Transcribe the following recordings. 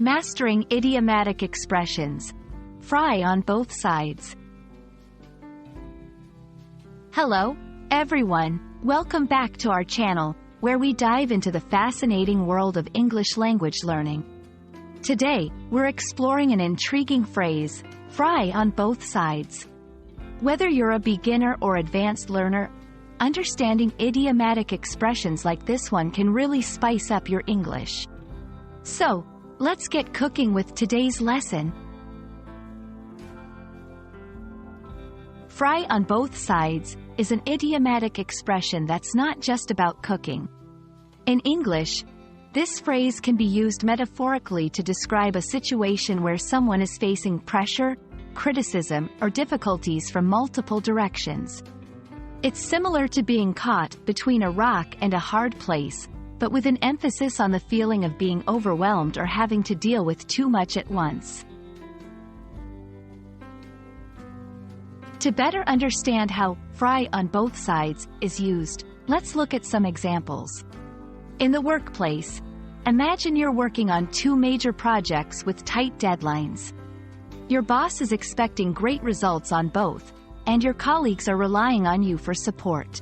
Mastering idiomatic expressions. Fry on both sides. Hello, everyone. Welcome back to our channel, where we dive into the fascinating world of English language learning. Today, we're exploring an intriguing phrase, fry on both sides. Whether you're a beginner or advanced learner, understanding idiomatic expressions like this one can really spice up your English. So, let's get cooking with today's lesson. Fry on both sides is an idiomatic expression that's not just about cooking. In English, this phrase can be used metaphorically to describe a situation where someone is facing pressure, criticism, or difficulties from multiple directions. It's similar to being caught between a rock and a hard place, but with an emphasis on the feeling of being overwhelmed or having to deal with too much at once. To better understand how fry on both sides is used, let's look at some examples. In the workplace, imagine you're working on two major projects with tight deadlines. Your boss is expecting great results on both, and your colleagues are relying on you for support.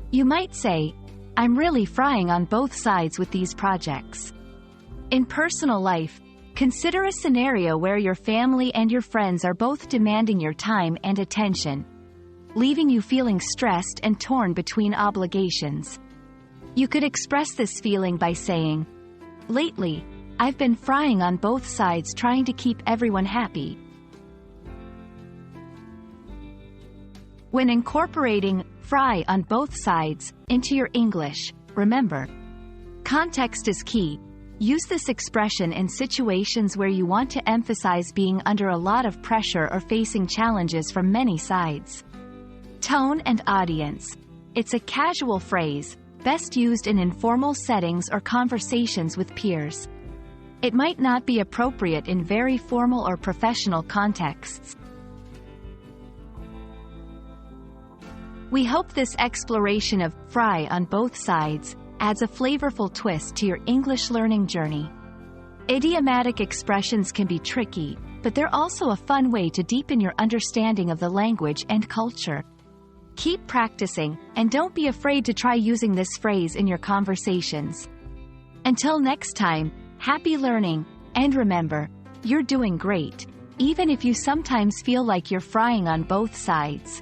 You might say, "I'm really frying on both sides with these projects." In personal life, consider a scenario where your family and your friends are both demanding your time and attention, leaving you feeling stressed and torn between obligations. You could express this feeling by saying, "Lately, I've been frying on both sides trying to keep everyone happy." When incorporating fry on both sides into your English, remember, context is key. Use this expression in situations where you want to emphasize being under a lot of pressure or facing challenges from many sides. Tone and audience. It's a casual phrase, best used in informal settings or conversations with peers. It might not be appropriate in very formal or professional contexts. We hope this exploration of fry on both sides adds a flavorful twist to your English learning journey. Idiomatic expressions can be tricky, but they're also a fun way to deepen your understanding of the language and culture. Keep practicing, and don't be afraid to try using this phrase in your conversations. Until next time, happy learning, and remember, you're doing great, even if you sometimes feel like you're frying on both sides.